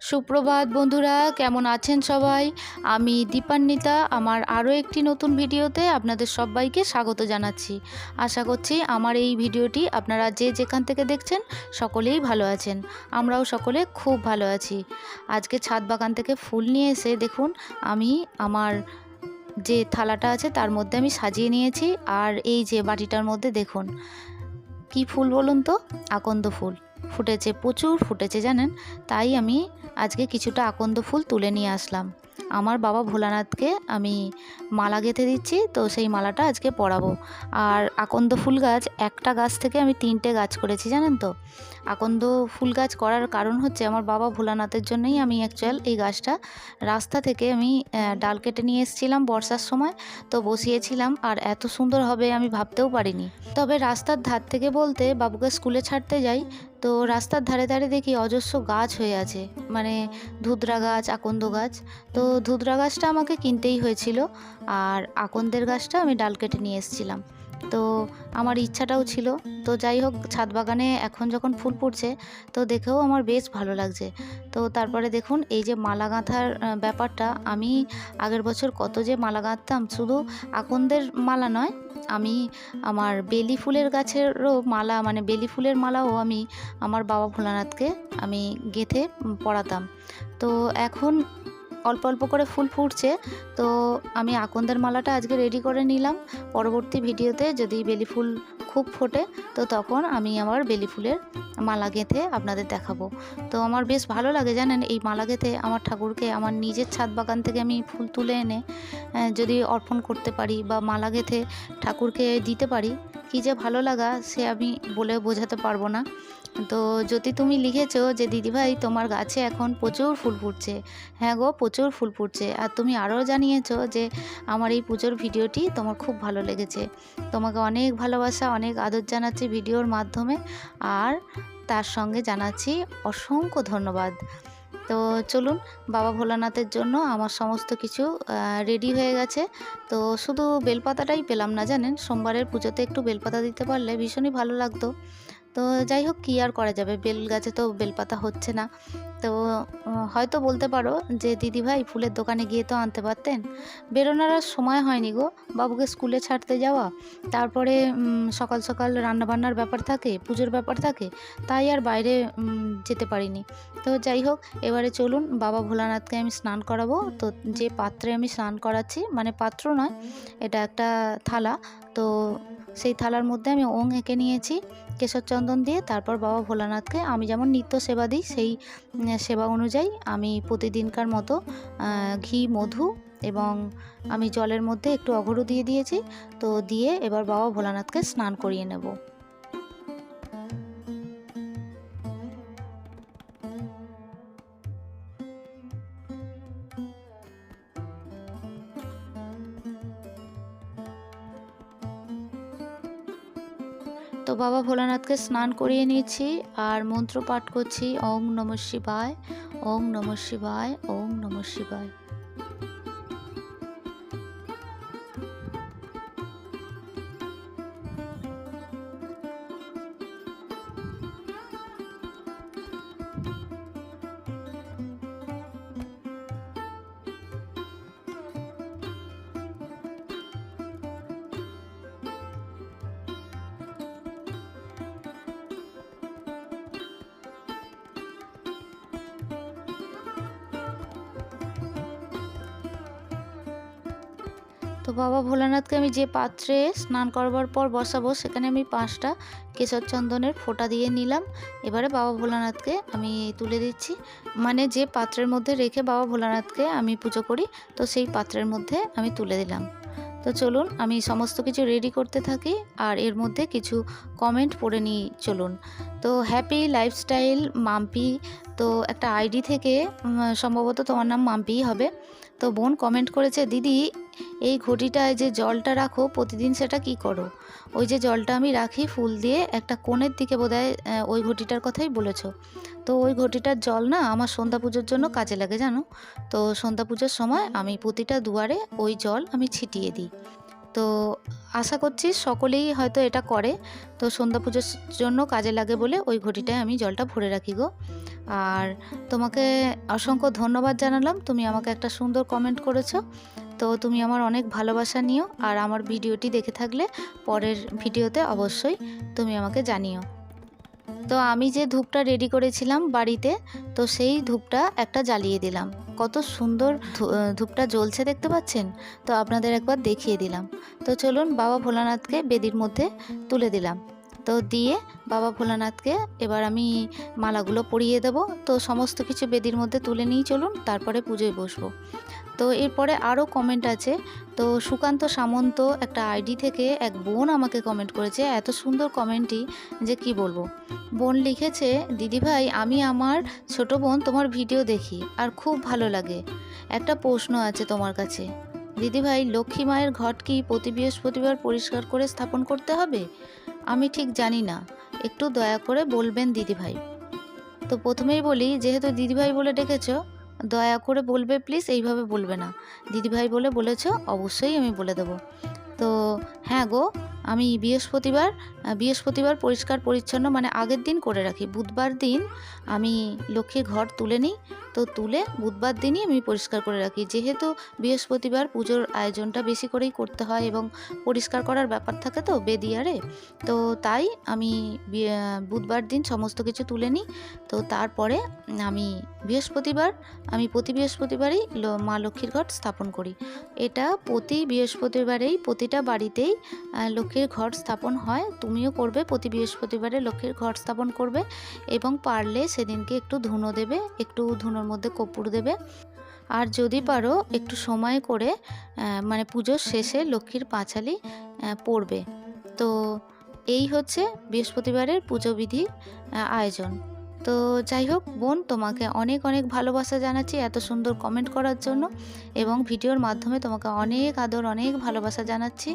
সুপ্রভাত বন্ধুরা, কেমন আছেন সবাই? আমি দীপান্বিতা আমার আরও একটি নতুন ভিডিওতে আপনাদের সবাইকে স্বাগত জানাচ্ছি। আশা করছি আমার এই ভিডিওটি আপনারা যে যেখান থেকে দেখছেন সকলেই ভালো আছেন। আমরাও সকলে খুব ভালো আছি। আজকে ছাদ বাগান থেকে ফুল নিয়ে এসে দেখুন আমি আমার যে থালাটা আছে তার মধ্যে আমি সাজিয়ে নিয়েছি। আর এই যে বাটিটার মধ্যে দেখুন কি ফুল বলুন তো? আকন্দ ফুল ফুটেছে, প্রচুর ফুটেছে জানেন। তাই আমি আজকে কিছুটা আকন্দ ফুল তুলে নিয়ে আসলাম। আমার বাবা ভোলানাথকে আমি মালা গেঁথে দিচ্ছি, তো সেই মালাটা আজকে পরাবো। আর আকন্দ ফুল গাছ একটা গাছ থেকে আমি 3টে গাছ করেছি জানেন তো। আকন্দ ফুল গাছ করার কারণ হচ্ছে আমার বাবা ভোলানাথের জন্যই আমি এই গাছটা রাস্তা থেকে আমি ডাল কেটে নিয়ে এসেছিলাম বর্ষার সময়, তো বসিয়েছিলাম। আর এত সুন্দর হবে আমি ভাবতেও পারিনি। তবে রাস্তার ধার থেকে বলতে বাবুকে স্কুলে ছাড়তে যাই, তো রাস্তার ধারে ধারে দেখি অজস্র গাছ হয়ে আছে, মানে ধুতরা গাছ, আকন্দ গাছ। তো ধুতরা গাছটা আমাকে কিনতেই হয়েছিল, আর আকন্দের গাছটা আমি ডাল কেটে নিয়ে এসেছিলাম। তো আমার ইচ্ছাটাও ছিল। তো যাই হোক, ছাদ বাগানে এখন যখন ফুল ফুটছে তো দেখেও আমার বেশ ভালো লাগছে। তো তারপরে দেখুন এই যে মালা গাঁথার ব্যাপারটা, আমি আগের বছর কত যে মালা গাঁথতাম, শুধু আকন্দের মালা নয়, আমি আমার বেলি ফুলের গাছেরও মালা, মানে বেলি ফুলের মালাও আমি আমার বাবা ভোলানাথকে আমি গেঁথে পরাতাম। তো এখন অল্প অল্প করে ফুল ফুটছে, তো আমি আকন্দের মালাটা আজকে রেডি করে নিলাম। পরবর্তী ভিডিওতে যদি বেলি ফুল খুব ফোটে তো তখন আমি আমার বেলি ফুলের মালা গেঁথে আপনাদের দেখাবো। তো আমার বেশ ভালো লাগে জানেন এই মালা গেঁথে আমার ঠাকুরকে, আমার নিজের ছাদ বাগান থেকে আমি ফুল তুলে এনে যদি অর্পণ করতে পারি বা মালা গেঁথে ঠাকুরকে দিতে পারি, কী যে ভালো লাগা সে আমি বলে বোঝাতে পারবো না। তো যদি তুমি লিখেছো যে দিদিভাই তোমার গাছে এখন প্রচুর ফুল ফুটছে, হ্যাঁ গো প্রচুর ফুল ফুটছে। আর তুমি আরও জানিয়েছো যে আমার এই পুজোর ভিডিওটি তোমার খুব ভালো লেগেছে। তোমাকে অনেক ভালোবাসা, অনেক আদর জানাচ্ছি ভিডিওর মাধ্যমে, আর তার সঙ্গে জানাচ্ছি অসংখ্য ধন্যবাদ। তো চলুন, বাবা ভোলানাথের জন্য আমার সমস্ত কিছু রেডি হয়ে গেছে। তো শুধু বেলপাতাটাই পেলাম না জানেন, সোমবারের পুজোতে একটু বেলপাতা দিতে পারলে ভীষণই ভালো লাগতো। তো যাই হোক, কী আর করা যাবে, বেল গাছে তো বেলপাতা হচ্ছে না। তো হয়তো বলতে পারো যে দিদিভাই ফুলের দোকানে গিয়ে তো আনতে পারতেন। বেরোনোর আর সময় হয়নি গো, বাবুকে স্কুলে ছাড়তে যাওয়া, তারপরে সকাল সকাল রান্নাবান্নার ব্যাপার থাকে, পুজোর ব্যাপার থাকে, তাই আর বাইরে যেতে পারিনি। তো যাই হোক, এবারে চলুন বাবা ভোলানাথকে আমি স্নান করাবো। তো যে পাত্রে আমি স্নান করাচ্ছি, মানে পাত্র নয়, এটা একটা থালা, তো সেই থালার মধ্যে আমি ওং এঁকে নিয়েছি কেশর চন্দন দিয়ে। তারপর বাবা ভোলানাথকে আমি যেমন নিত্য সেবা দিই সেই সেবা অনুযায়ী আমি প্রতিদিনকার মতো ঘি, মধু এবং আমি জলের মধ্যে একটু অঘরু দিয়ে দিয়েছি। তো দিয়ে এবার বাবা ভোলানাথকে স্নান করিয়ে নেব। তো বাবা ভোলানাথকে স্নান করিয়ে নিয়েছি আর মন্ত্র পাঠ করছি, ওং নমঃ শিবায়, ওং নমঃ শিবায়, ওং নমঃ শিবায়। তো বাবা ভোলানাথকে আমি যে পাত্রে স্নান করবার পর বসাবো সেখানে আমি 5টা কেশর চন্দনের ফোঁটা দিয়ে নিলাম। এবারে বাবা ভোলানাথকে আমি তুলে দিচ্ছি, মানে যে পাত্রের মধ্যে রেখে বাবা ভোলানাথকে আমি পুজো করি, তো সেই পাত্রের মধ্যে আমি তুলে দিলাম। তো চলুন আমি সমস্ত কিছু রেডি করতে থাকি, আর এর মধ্যে কিছু কমেন্ট পড়ে নিই চলুন। তো হ্যাপি লাইফস্টাইল মাম্পি, তো একটা আইডি থেকে সম্ভবত তোমার নাম মাম্পিই হবে। তো বোন কমেন্ট করেছে, দিদি এই ঘটিটায় যে জলটা রাখো প্রতিদিন সেটা কি করো? ওই যে জলটা আমি রাখি ফুল দিয়ে একটা কোণের দিকে, বোধহয় ওই ঘটিটার কথাই বলেছো। তো ওই ঘটিটার জল না আমার সন্ধ্যা পুজোর জন্য কাজে লাগে জানো। তো সন্ধ্যা পুজোর সময় আমি প্রতিটা দুয়ারে ওই জল আমি ছিটিয়ে দিই। তো তো আশা করছি সকলেই হয়তো এটা করে। তো সন্ধ্যা পুজোর জন্য কাজে লাগে বলে ওই ঘটিটায় আমি জলটা ভরে রাখি গো। আর তোমাকে অসংখ্য ধন্যবাদ জানালাম, তুমি আমাকে একটা সুন্দর কমেন্ট করেছো। তো তুমি আমার অনেক ভালোবাসা নিও, আর আমার ভিডিওটি দেখে থাকলে পরের ভিডিওতে অবশ্যই তুমি আমাকে জানিও। তো আমি যে ধূপটা রেডি করেছিলাম বাড়িতে, তো সেই ধূপটা একটা জ্বালিয়ে দিলাম। কত সুন্দর ধূপটা জ্বলছে দেখতে পাচ্ছেন? তো আপনাদের একবার দেখিয়ে দিলাম। তো চলুন বাবা ভোলানাথকে বেদির মধ্যে তুলে দিলাম। তো দিয়ে বাবা ভোলানাথকে এবার আমি মালাগুলো পরিয়ে দেব। তো সমস্ত কিছু বেদির মধ্যে তুলে নিয়ে চলুন, তারপরে পুজোয় বসবো। তো এরপরে আরও কমেন্ট আছে। তো সুকান্ত সামন্ত একটা আইডি থেকে এক বোন আমাকে কমেন্ট করেছে, এত সুন্দর কমেন্টই যে কি বলবো। বোন লিখেছে, দিদিভাই আমি আমার ছোট বোন তোমার ভিডিও দেখি আর খুব ভালো লাগে। একটা প্রশ্ন আছে তোমার কাছে দিদিভাই, লক্ষ্মী মায়ের ঘট কি প্রতি বৃহস্পতিবার পরিষ্কার করে স্থাপন করতে হবে? আমি ঠিক জানি না, একটু দয়া করে বলবেন দিদিভাই। তো প্রথমেই বলি, যেহেতু দিদিভাই বলে ডেকেছো, দয়া করে বলবে প্লিজ, এইভাবে বলবে না। দিদিভাই বলে বলেছো, অবশ্যই আমি বলে দেবো। তো হ্যাঁ গো, আমি বৃহস্পতিবার পরিষ্কার পরিচ্ছন্ন মানে আগের দিন করে রাখি। বুধবার দিন আমি লক্ষ্মীর ঘর তুলে নিই, তো তুলে বুধবার দিনই আমি পরিষ্কার করে রাখি। যেহেতু বৃহস্পতিবার পুজোর আয়োজনটা বেশি করেই করতে হয় এবং পরিষ্কার করার ব্যাপার থাকে তো বেদিয়ারে, তো তাই আমি বুধবার দিন সমস্ত কিছু তুলে নিই। তো তারপরে আমি প্রতি বৃহস্পতিবারই মা লক্ষ্মীর ঘট স্থাপন করি। এটা প্রতি বৃহস্পতিবারেই প্রতিটা বাড়িতেই লক্ষ্মীর ঘট স্থাপন হয়। তুমিও করবে, প্রতি বৃহস্পতিবারে লক্ষ্মীর ঘট স্থাপন করবে এবং পারলে সেদিনকে একটু ধুনো দেবে, একটু ধুনোর মধ্যে কর্পূর দেবে। আর যদি পারো একটু সময় করে মানে পুজোর শেষে লক্ষ্মীর পাঁচালি পড়বে। তো এই হচ্ছে বৃহস্পতিবারের পুজো বিধির আয়োজন। তো যাই হোক বোন, তোমাকে অনেক অনেক ভালোবাসা জানাচ্ছি এত সুন্দর কমেন্ট করার জন্য, এবং ভিডিওর মাধ্যমে তোমাকে অনেক আদর অনেক ভালোবাসা জানাচ্ছি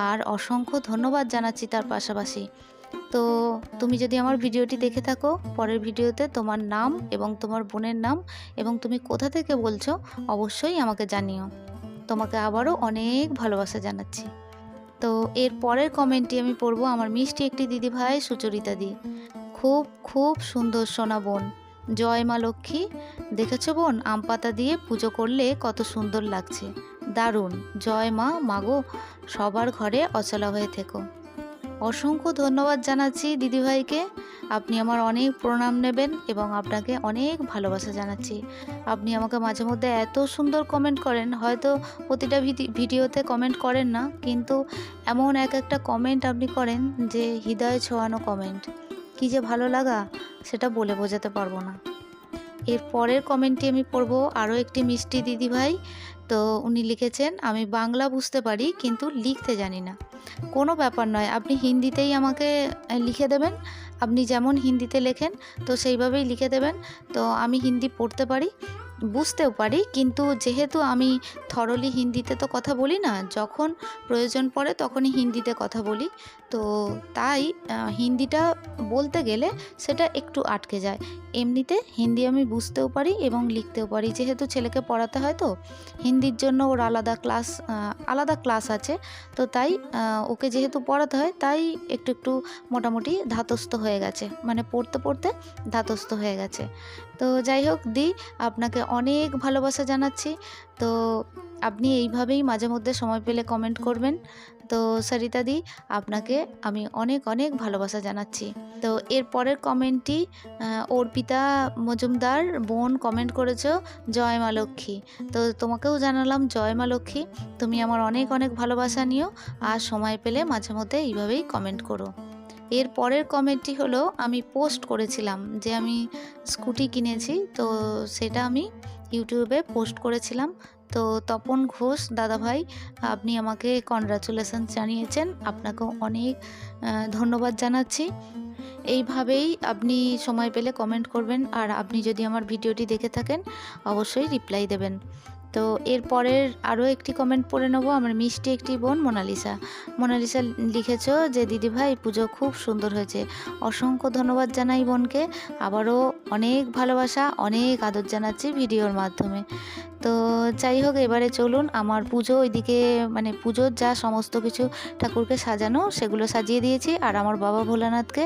আর অসংখ্য ধন্যবাদ জানাচ্ছি তার পাশাপাশি। তো তুমি যদি আমার ভিডিওটি দেখে থাকো, পরের ভিডিওতে তোমার নাম এবং তোমার বোনের নাম এবং তুমি কোথা থেকে বলছো অবশ্যই আমাকে জানিও। তোমাকে আবারও অনেক ভালোবাসা জানাচ্ছি। তো এর পরের কমেন্টটি আমি পড়বো আমার মিষ্টি একটি দিদিভাই সুচরিতা দি। খুব খুব সুন্দর সোনা বোন, জয় মা লক্ষ্মী। দেখেছো বোন, আম পাতা দিয়ে পুজো করলে কত সুন্দর লাগছে, দারুণ। জয় মা, মাগো সবার ঘরে অচলা হয়ে থেকো। অসংখ্য ধন্যবাদ জানাচ্ছি দিদিভাইকে, আপনি আমার অনেক প্রণাম নেবেন এবং আপনাকে অনেক ভালোবাসা জানাচ্ছি। আপনি আমাকে মাঝে মধ্যে এত সুন্দর কমেন্ট করেন, হয়তো প্রতিটা ভিডিওতে কমেন্ট করেন না, কিন্তু এমন এক একটা কমেন্ট আপনি করেন যে হৃদয় ছোঁয়ানো কমেন্ট। কী যে ভালো লাগা সেটা বলে বোঝাতে পারবো না। এর পরের কমেন্টটি আমি পড়বো আরও একটি মিষ্টি দিদিভাই। তো উনি লিখেছেন, আমি বাংলা বুঝতে পারি কিন্তু লিখতে জানি না। কোনো ব্যাপার নয়, আপনি হিন্দিতেই আমাকে লিখে দেবেন। আপনি যেমন হিন্দিতে লেখেন তো সেইভাবেই লিখে দেবেন। তো আমি হিন্দি পড়তে পারি, বুঝতেও পারি, কিন্তু যেহেতু আমি থরলি হিন্দিতে তো কথা বলি না, যখন প্রয়োজন পড়ে তখনই হিন্দিতে কথা বলি। তো তাই হিন্দিটা বলতে গেলে সেটা একটু আটকে যায়। এমনিতে হিন্দি আমি বুঝতেও পারি এবং লিখতেও পারি, যেহেতু ছেলেকে পড়াতে হয় তো হিন্দির জন্য ওর আলাদা ক্লাস আছে। তো তাই ওকে যেহেতু পড়াতে হয় তাই একটু মোটামুটি ধাতস্থ হয়ে গেছে, মানে পড়তে পড়তে ধাতস্থ হয়ে গেছে। তো যাই হোক দি, আপনাকে অনেক ভালোবাসা জানাচ্ছি। তো আপনি এইভাবেই মাঝে মধ্যে সময় পেলে কমেন্ট করবেন। তো সরিতা দি, আপনাকে আমি অনেক অনেক ভালোবাসা জানাচ্ছি। তো এর পরের কমেন্টটি অর্পিতা মজুমদার বোন কমেন্ট করেছো, জয় মা লক্ষ্মী। তো তোমাকেও জানালাম জয় মা লক্ষ্মী। তুমি আমার অনেক অনেক ভালোবাসা নিও আর সময় পেলে মাঝে মধ্যে এইভাবেই কমেন্ট করো। এর পরের কমেন্টটি হলো, আমি পোস্ট করেছিলাম যে আমি স্কুটি কিনেছি, তো সেটা আমি ইউটিউবে পোস্ট করেছিলাম। তো তপন ঘোষ দাদাভাই, আপনি আমাকে কনগ্রাচুলেশন জানিয়েছেন, আপনাকেও অনেক ধন্যবাদ জানাচ্ছি। এইভাবেই আপনি সময় পেলে কমেন্ট করবেন, আর আপনি যদি আমার ভিডিওটি দেখে থাকেন অবশ্যই রিপ্লাই দেবেন। তো এরপরের আরও একটি কমেন্ট পড়ে নেবো। আমার মিষ্টি একটি বোন মোনালিসা লিখেছো যে দিদিভাই পুজো খুব সুন্দর হয়েছে। অসংখ্য ধন্যবাদ জানাই বোনকে। আবারও অনেক ভালোবাসা, অনেক আদর জানাচ্ছি ভিডিওর মাধ্যমে। তো যাই হোক, এবারে চলুন আমার পুজো ওইদিকে, মানে পুজোর যা সমস্ত কিছু ঠাকুরকে সাজানো সেগুলো সাজিয়ে দিয়েছি। আর আমার বাবা ভোলানাথকে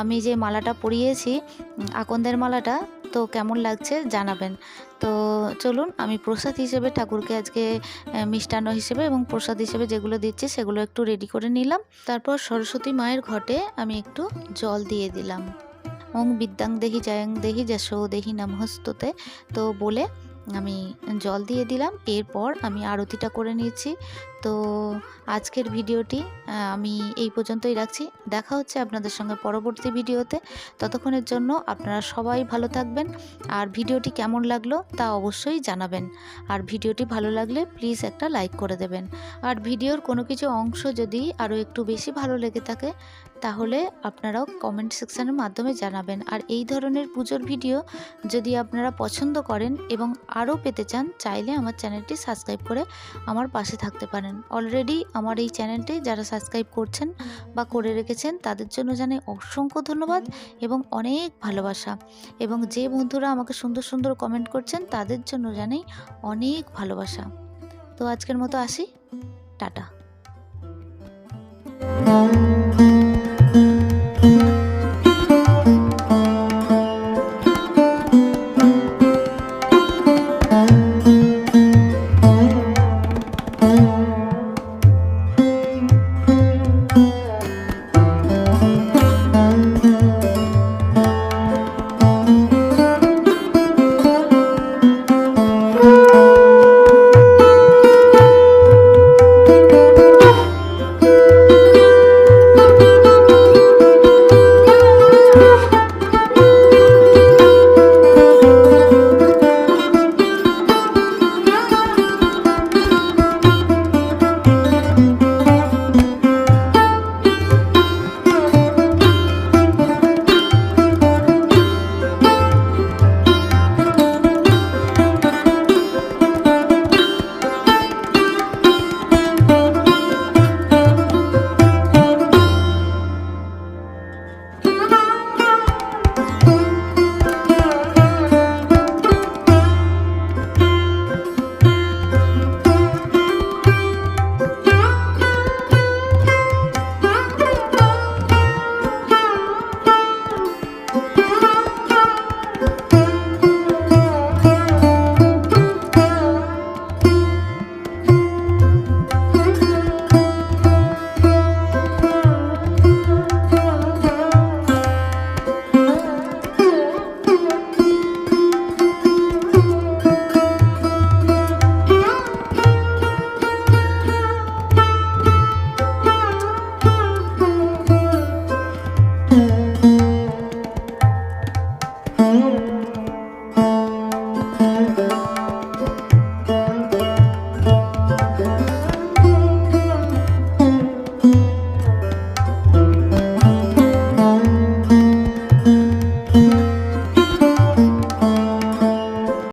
আমি যে মালাটা পরিয়েছি, আকন্দের মালাটা, তো কেমন লাগছে জানাবেন। তো চলুন, আমি প্রসাদ হিসেবে ঠাকুরকে আজকে মিষ্টান্ন হিসেবে এবং প্রসাদ হিসেবে যেগুলো দিচ্ছি সেগুলো একটু রেডি করে নিলাম। তারপর সরস্বতী মায়ের ঘটে আমি একটু জল দিয়ে দিলাম। ওং বিদ্যাং দেহি জয়ং দেহি যশো দেহি নমস্তুতে, তো বলে আমি জল দিয়ে দিলাম। এরপর আমি আরতিটা করে নিয়েছি। তো আজকের ভিডিওটি আমি এই পর্যন্তই রাখছি। দেখা হচ্ছে আপনাদের সঙ্গে পরবর্তী ভিডিওতে। ততক্ষণের জন্য আপনারা সবাই ভালো থাকবেন। আর ভিডিওটি কেমন লাগলো তা অবশ্যই জানাবেন। আর ভিডিওটি ভালো লাগলে প্লিজ একটা লাইক করে দেবেন। আর ভিডিওর কোনো কিছু অংশ যদি আরও একটু বেশি ভালো লেগে থাকে তাহলে আপনারাও কমেন্ট সেকশানের মাধ্যমে জানাবেন। আর এই ধরনের পুজোর ভিডিও যদি আপনারা পছন্দ করেন এবং আরও পেতে চান, চাইলে আমার চ্যানেলটি সাবস্ক্রাইব করে আমার পাশে থাকতে পারেন। অলরেডি আমার এই চ্যানেলটি যারা সাবস্ক্রাইব করছেন বা করে রেখেছেন তাদের জন্য জানাই অসংখ্য ধন্যবাদ এবং অনেক ভালোবাসা। এবং যে বন্ধুরা আমাকে সুন্দর সুন্দর কমেন্ট করছেন তাদের জন্য জানাই অনেক ভালোবাসা। তো আজকের মতো আসি, টাটা।